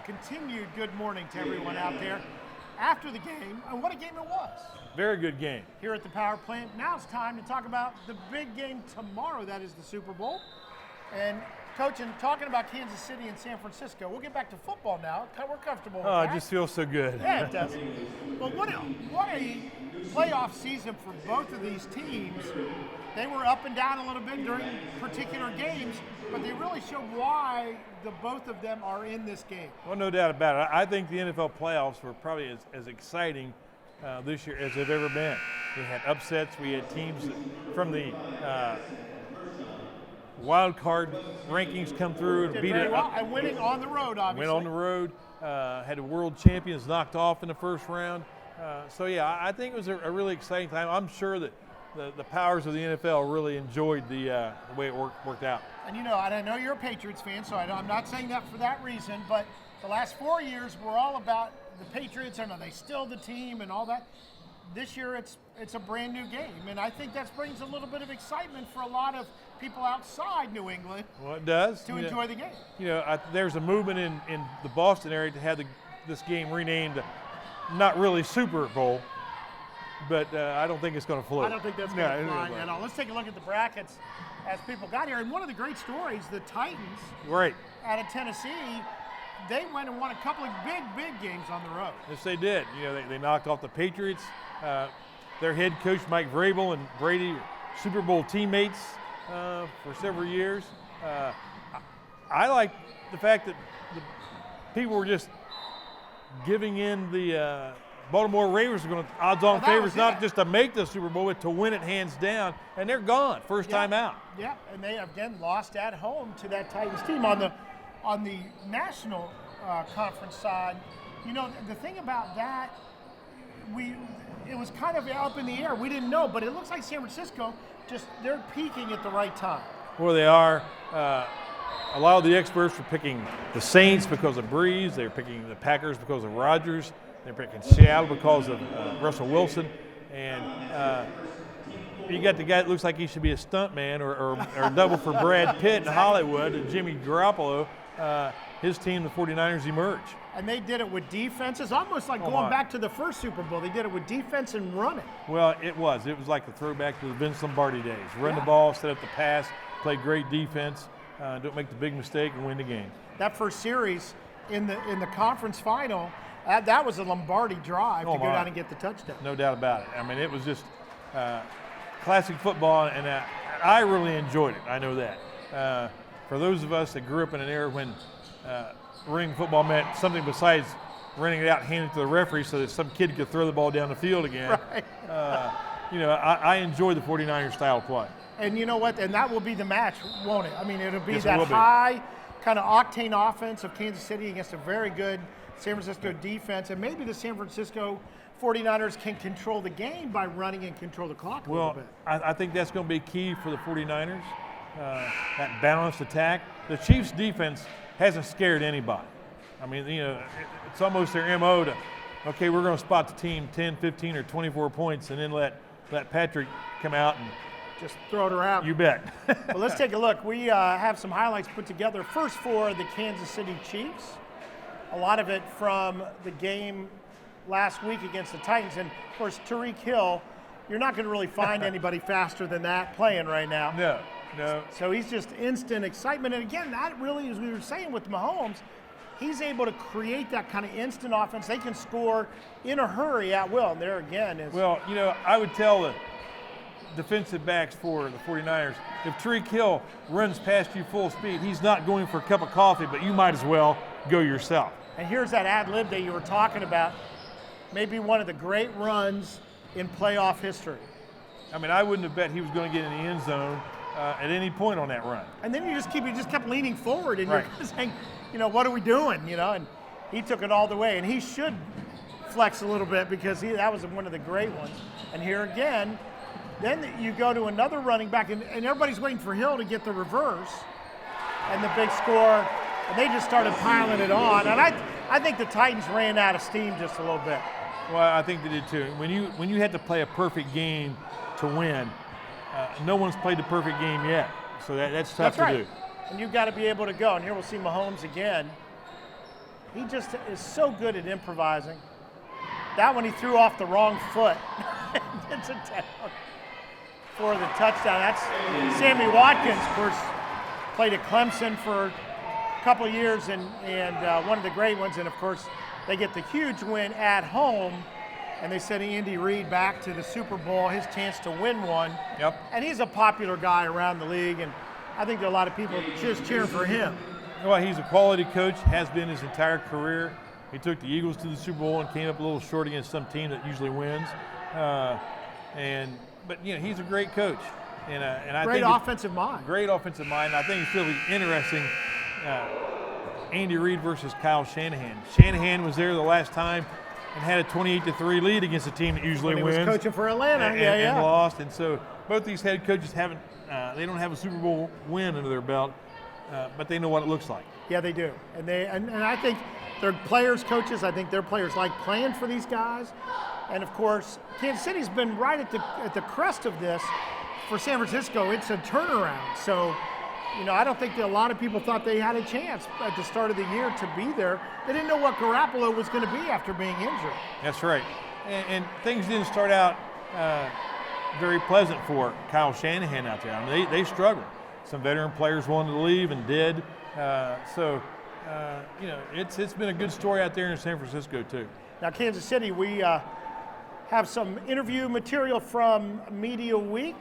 continued good morning to everyone out there after the game, and what a game it was. Very good game. Here at the Power Plant. Now it's time to talk about the big game tomorrow, that is the Super Bowl. And Coach, in talking about Kansas City and San Francisco, we'll get back to football now. We're comfortable with that. It just feels so good. Yeah, it does. But what a playoff season for both of these teams. They were up and down a little bit during particular games, but they really showed why the both of them are in this game. Well, no doubt about it. I think the NFL playoffs were probably as exciting this year as they've ever been. We had upsets. We had teams from the wild card rankings come through and beat it. Well, and winning on the road, obviously. Went on the road. Had the world champions knocked off in the first round. I think it was a really exciting time. I'm sure that the powers of the NFL really enjoyed the way it worked out. And and I know you're a Patriots fan, so I'm not saying that for that reason, but the last 4 years were all about the Patriots, and are they still the team and all that. This year it's a brand new game, and I think that brings a little bit of excitement for a lot of people outside New England. Well, it does. To enjoy the game. There's a movement in the Boston area to have this game renamed, not really Super Bowl, but I don't think it's going to float. I don't think that's going to fly at all. Let's take a look at the brackets as people got here. And one of the great stories, the Titans, right, out of Tennessee, they went and won a couple of big games on the road. Yes, they did. They knocked off the Patriots. Their head coach, Mike Vrabel, and Brady, Super Bowl teammates for several years. I like the fact that the people were just giving in the Baltimore Ravens are going to odds-on favorites, not just to make the Super Bowl, but to win it hands down, and they're gone first time out. Yeah, and they again lost at home to that Titans team on the national conference side. The thing about that, it was kind of up in the air. We didn't know, but it looks like San Francisco they're peaking at the right time. Well, they are. A lot of the experts were picking the Saints because of Breeze. They're picking the Packers because of Rodgers. They're picking Seattle because of Russell Wilson. And you got the guy that looks like he should be a stuntman or double for Brad Pitt in Hollywood, Jimmy Garoppolo. His team, the 49ers, emerge. And they did it with defense. It's almost like going back to the first Super Bowl. They did it with defense and running. Well, it was like the throwback to the Vince Lombardi days. Run the ball, set up the pass, play great defense, don't make the big mistake, and win the game. That first series in the conference final, that was a Lombardi drive to go down and get the touchdown. No doubt about it. I mean, it was just classic football, and I really enjoyed it. I know that. For those of us that grew up in an era when running football meant something besides running it out and handing it to the referee so that some kid could throw the ball down the field again. Right. I enjoy the 49ers style of play. And you know what? And that will be the match, won't it? I mean, it'll be that high kind of octane offense of Kansas City against a very good San Francisco defense. And maybe the San Francisco 49ers can control the game by running and control the clock a little bit. I think that's going to be key for the 49ers, that balanced attack. The Chiefs' defense hasn't scared anybody. I mean, it's almost their MO to, okay, we're going to spot the team 10, 15, or 24 points and then let Patrick come out and just throw it around. You bet. Well, let's take a look. We have some highlights put together. First for the Kansas City Chiefs. A lot of it from the game last week against the Titans. And, of course, Tyreek Hill, you're not going to really find anybody faster than that playing right now. No. So he's just instant excitement. And, again, that really, as we were saying with Mahomes, he's able to create that kind of instant offense. They can score in a hurry at will. And there again is. Well, I would tell the defensive backs for the 49ers, if Tyreek Hill runs past you full speed, he's not going for a cup of coffee, but you might as well go yourself. And here's that ad lib that you were talking about. Maybe one of the great runs in playoff history. I mean, I wouldn't have bet he was going to get in the end zone at any point on that run. And then you just kept leaning forward, and you're saying, what are we doing? And he took it all the way, and he should flex a little bit because that was one of the great ones. And here again, then you go to another running back, and everybody's waiting for Hill to get the reverse and the big score, and they just started piling it on. And I think the Titans ran out of steam just a little bit. Well, I think they did too. When you had to play a perfect game to win, no one's played the perfect game yet, so that's tough to do. And you've got to be able to go. And here we'll see Mahomes again. He just is so good at improvising. That one he threw off the wrong foot. It's a down for the touchdown. That's Sammy Watkins, of course, played at Clemson for a couple of years and one of the great ones. And, of course, they get the huge win at home. And they sent Andy Reid back to the Super Bowl, his chance to win one. Yep. And he's a popular guy around the league, and I think there are a lot of people just cheering for him. Well, he's a quality coach, has been his entire career. He took the Eagles to the Super Bowl and came up a little short against some team that usually wins. But he's a great coach, and I Great think offensive mind. Great offensive mind. I think it's really interesting. Andy Reid versus Kyle Shanahan. Shanahan was there the last time and had a 28-3 lead against a team that usually when wins. He was coaching for Atlanta, and lost. And so both these head coaches haven't. They don't have a Super Bowl win under their belt, but they know what it looks like. Yeah, they do, and I think they're players, coaches. I think their players like playing for these guys, and of course, Kansas City's been right at the crest of this. For San Francisco, it's a turnaround. So, I don't think that a lot of people thought they had a chance at the start of the year to be there. They didn't know what Garoppolo was going to be after being injured. That's right, and things didn't start out very pleasant for Kyle Shanahan out there. I mean, they struggled. Some veteran players wanted to leave and did. It's been a good story out there in San Francisco too. Now, Kansas City, we have some interview material from Media Week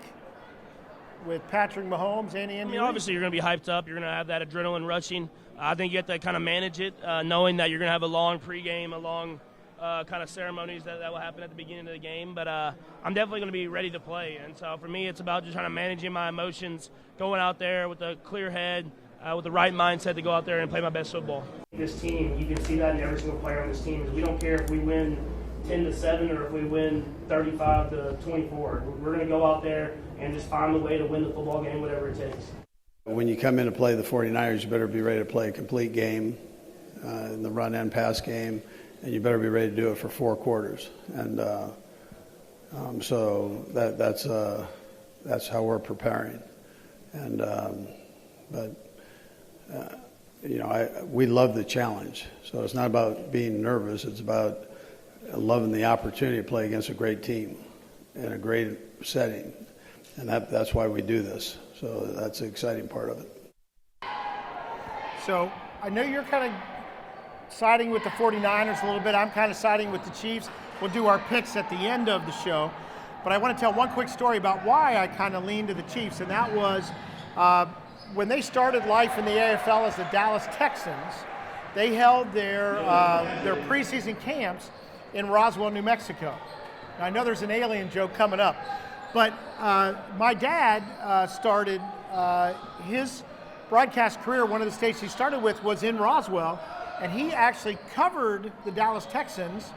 with Patrick Mahomes and Andy Reid. Obviously, you're going to be hyped up. You're going to have that adrenaline rushing. I think you have to kind of manage it, knowing that you're going to have a long pregame, a long kind of ceremonies that will happen at the beginning of the game. But I'm definitely going to be ready to play. And so for me, it's about just trying to managing my emotions, going out there with a clear head, with the right mindset to go out there and play my best football. This team, you can see that in every single player on this team. We don't care if we win 10-7 or if we win 35-24. We're going to go out there and just find a way to win the football game, whatever it takes. When you come in to play the 49ers, you better be ready to play a complete game in the run and pass game, and you better be ready to do it for 4 quarters. And so that's how we're preparing. And we love the challenge. So it's not about being nervous. It's about loving the opportunity to play against a great team in a great setting. And that's why we do this. So that's the exciting part of it. So I know you're kind of siding with the 49ers a little bit. I'm kind of siding with the Chiefs. We'll do our picks at the end of the show. But I want to tell one quick story about why I kind of leaned to the Chiefs, and that was when they started life in the AFL as the Dallas Texans, they held their preseason camps in Roswell, New Mexico. Now, I know there's an alien joke coming up, but my dad started his broadcast career. One of the states he started with was in Roswell, and he actually covered the Dallas Texans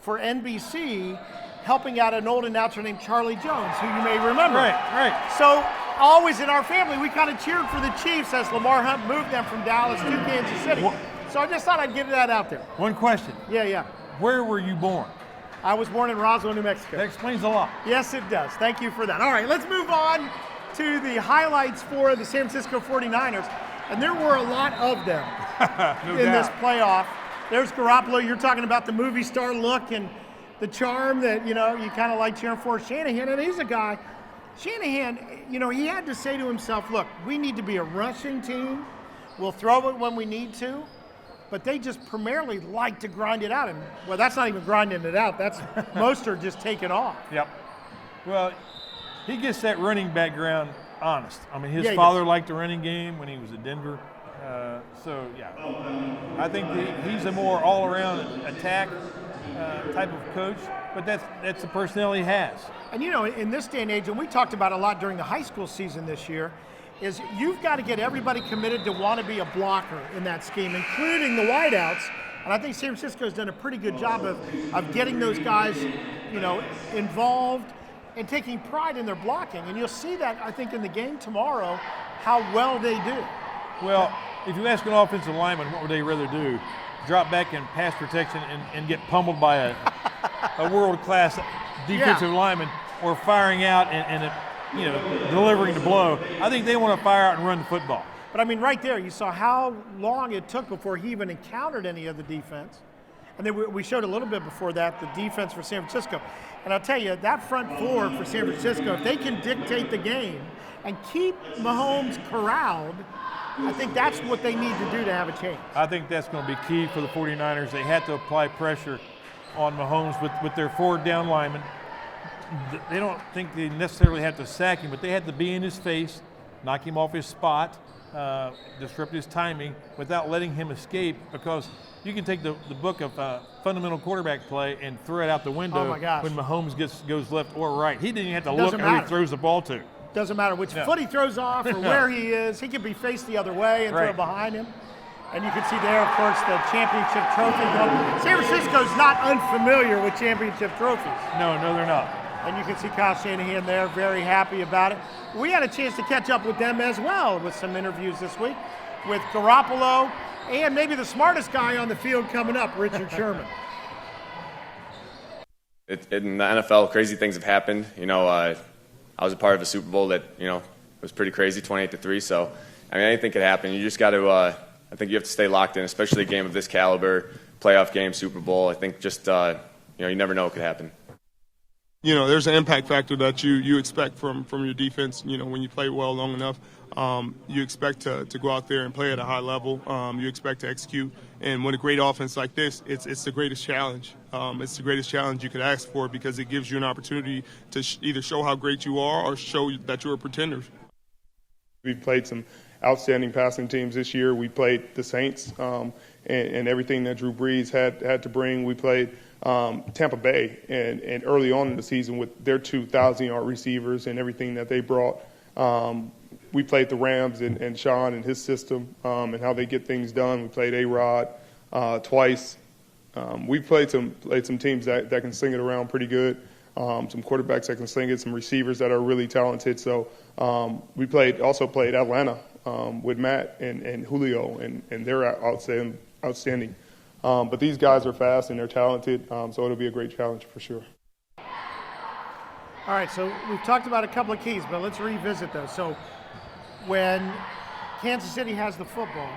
for NBC, helping out an old announcer named Charlie Jones, who you may remember. Right. So always in our family, we kind of cheered for the Chiefs as Lamar Hunt moved them from Dallas to Kansas City. So I just thought I'd get that out there. One question. Yeah. Where were you born? I was born in Roswell, New Mexico. That explains a lot. Yes, it does. Thank you for that. All right, let's move on to the highlights for the San Francisco 49ers. And there were a lot of them this playoff. There's Garoppolo. You're talking about the movie star look and the charm that, you kind of like cheering for. Shanahan, and he's a guy. Shanahan, he had to say to himself, look, we need to be a rushing team. We'll throw it when we need to. But they just primarily like to grind it out. And, well, that's not even grinding it out. That's most are just taking off. Yep. Well, he gets that running background honest. I mean, his he father does. liked the running game when he was at Denver. I think he's a more all-around attack type of coach, but that's the personnel he has. And, in this day and age, and we talked about a lot during the high school season this year, is you've got to get everybody committed to want to be a blocker in that scheme, including the wideouts. And I think San Francisco's done a pretty good job of getting those guys, involved and taking pride in their blocking. And you'll see that, I think, in the game tomorrow, how well they do. Well, if you ask an offensive lineman what would they rather do, drop back in pass protection and get pummeled by a world-class defensive lineman, or firing out and delivering the blow, I think they want to fire out and run the football. But I mean, right there, you saw how long it took before he even encountered any of the defense. And then we showed a little bit before that the defense for San Francisco. And I'll tell you, that front four for San Francisco, if they can dictate the game and keep Mahomes corralled, I think that's what they need to do to have a chance. I think that's going to be key for the 49ers. They had to apply pressure on Mahomes with their forward down linemen. They don't think they necessarily have to sack him, but they had to be in his face, knock him off his spot, disrupt his timing without letting him escape, because you can take the book of fundamental quarterback play and throw it out the window when Mahomes goes left or right. He didn't even have to look who he throws the ball to. Doesn't matter which foot he throws off or where he is. He can be faced the other way and throw behind him. And you can see there, of course, the championship trophy. San Francisco's not unfamiliar with championship trophies. No, they're not. And you can see Kyle Shanahan there, very happy about it. We had a chance to catch up with them as well with some interviews this week with Garoppolo and maybe the smartest guy on the field coming up, Richard Sherman. In the NFL, crazy things have happened. I was a part of a Super Bowl that, was pretty crazy, 28-3. So, anything could happen. You just got to, I think you have to stay locked in, especially a game of this caliber, playoff game, Super Bowl. I think just, you never know what could happen. There's an impact factor that you expect from your defense. When you play well long enough, you expect to go out there and play at a high level. You expect to execute. And with a great offense like this, it's the greatest challenge. It's the greatest challenge you could ask for, because it gives you an opportunity to either show how great you are or show that you're a pretender. We've played some outstanding passing teams this year. We played the Saints and everything that Drew Brees had to bring. We played Tampa Bay, and early on in the season with their 2,000-yard receivers and everything that they brought. We played the Rams and Sean and his system and how they get things done. We played A-Rod twice. We played some teams that can sling it around pretty good, some quarterbacks that can sling it, some receivers that are really talented. So we also played Atlanta with Matt and Julio, and they're outstanding. But these guys are fast and they're talented, so it'll be a great challenge for sure. All right, so we've talked about a couple of keys, but let's revisit those. So when Kansas City has the football,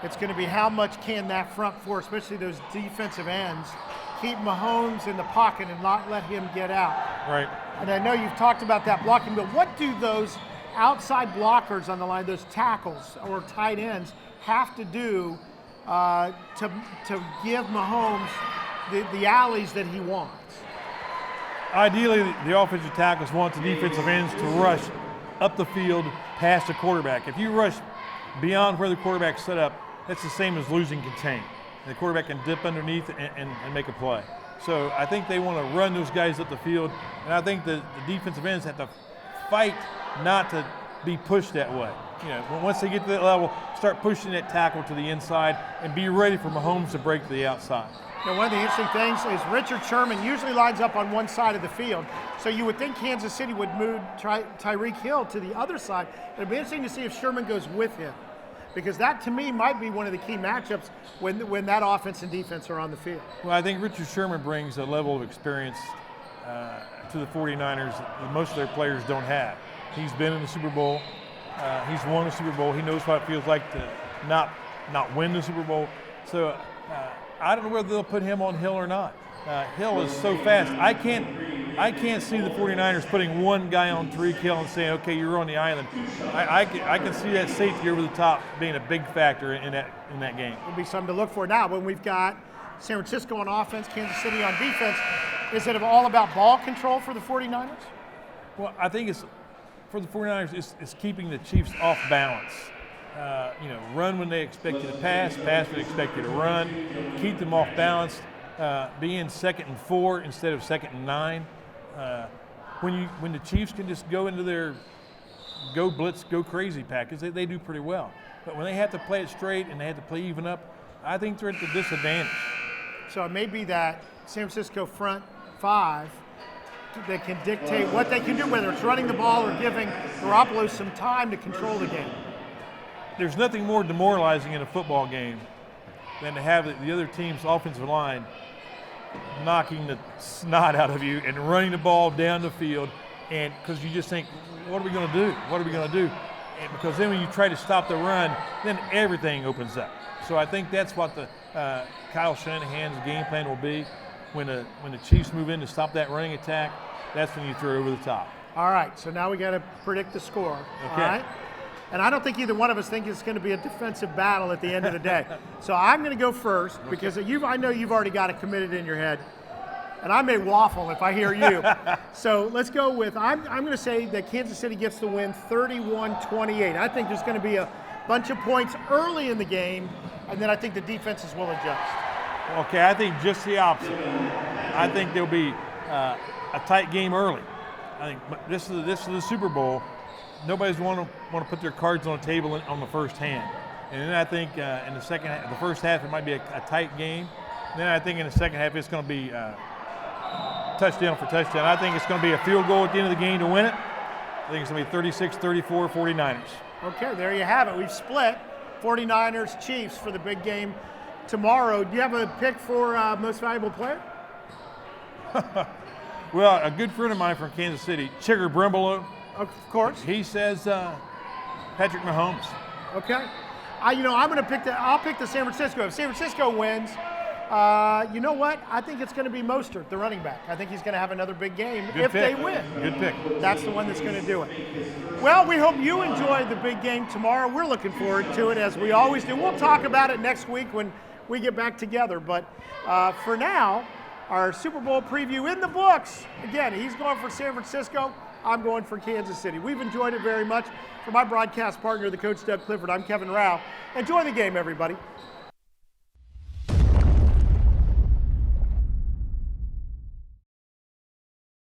it's going to be how much can that front four, especially those defensive ends, keep Mahomes in the pocket and not let him get out. Right. And I know you've talked about that blocking, but what do those outside blockers on the line, those tackles or tight ends, have to do to give Mahomes the alleys that he wants? Ideally, the offensive tackles want the defensive ends to rush up the field past the quarterback. If you rush beyond where the quarterback's set up, that's the same as losing contain. The quarterback can dip underneath and make a play. So I think they want to run those guys up the field, and I think the defensive ends have to fight not to be pushed that way. Once they get to that level, start pushing that tackle to the inside and be ready for Mahomes to break to the outside. One of the interesting things is Richard Sherman usually lines up on one side of the field. So you would think Kansas City would move Tyreek Hill to the other side. It'd be interesting to see if Sherman goes with him, because that, to me, might be one of the key matchups when that offense and defense are on the field. Well, I think Richard Sherman brings a level of experience to the 49ers that most of their players don't have. He's been in the Super Bowl. He's won the Super Bowl. He knows what it feels like to not win the Super Bowl. So I don't know whether they'll put him on Hill or not. Hill is so fast. I can't see the 49ers putting one guy on Tyreek Hill and saying, okay, you're on the island. I can see that safety over the top being a big factor in that game. It'll be something to look for. Now, when we've got San Francisco on offense, Kansas City on defense, is it all about ball control for the 49ers? Well, I think it's for the 49ers, it's keeping the Chiefs off balance. Run when they expect you to pass when they expect you to run, keep them off balance, be in 2nd and 4 instead of 2nd and 9. When the Chiefs can just go into their go blitz, go crazy package, they do pretty well. But when they have to play it straight and they have to play even up, I think they're at the disadvantage. So it may be that San Francisco front five that can dictate what they can do, whether it's running the ball or giving Garoppolo some time to control the game. There's nothing more demoralizing in a football game than to have the other team's offensive line knocking the snot out of you and running the ball down the field, and because you just think, what are we going to do? What are we going to do? because then when you try to stop the run, then everything opens up. So I think that's what the Kyle Shanahan's game plan will be. When the Chiefs move in to stop that running attack, that's when you throw it over the top. All right, so now we got to predict the score. Okay. All right? And I don't think either one of us think it's going to be a defensive battle at the end of the day. So I'm going to go first because I know you've already got it committed in your head. And I may waffle if I hear you. So let's go with, I'm going to say that Kansas City gets the win 31-28. I think there's going to be a bunch of points early in the game, and then I think the defenses will adjust. Okay, I think just the opposite. I think there'll be a tight game early. I think this is the Super Bowl. Nobody's want to put their cards on the table on the first hand. And then I think in the first half it might be a tight game. Then I think in the second half it's going to be touchdown for touchdown. I think it's going to be a field goal at the end of the game to win it. I think it's going to be 36-34 49ers. Okay, there you have it. We've split 49ers Chiefs for the big game tomorrow. Do you have a pick for most valuable player? Well, a good friend of mine from Kansas City, Chigger Brimbolo, Of course. he says Patrick Mahomes. Okay. I'm going to I'll pick the San Francisco. If San Francisco wins, you know what? I think it's going to be Mostert, the running back. I think he's going to have another big game if they win. Good pick. That's the one that's going to do it. Well, we hope you enjoy the big game tomorrow. We're looking forward to it, as we always do. We'll talk about it next week when we get back together. But for now, our Super Bowl preview in the books. Again, he's going for San Francisco. I'm going for Kansas City. We've enjoyed it very much. For my broadcast partner, the coach Doug Clifford, I'm Kevin Rao. Enjoy the game, everybody.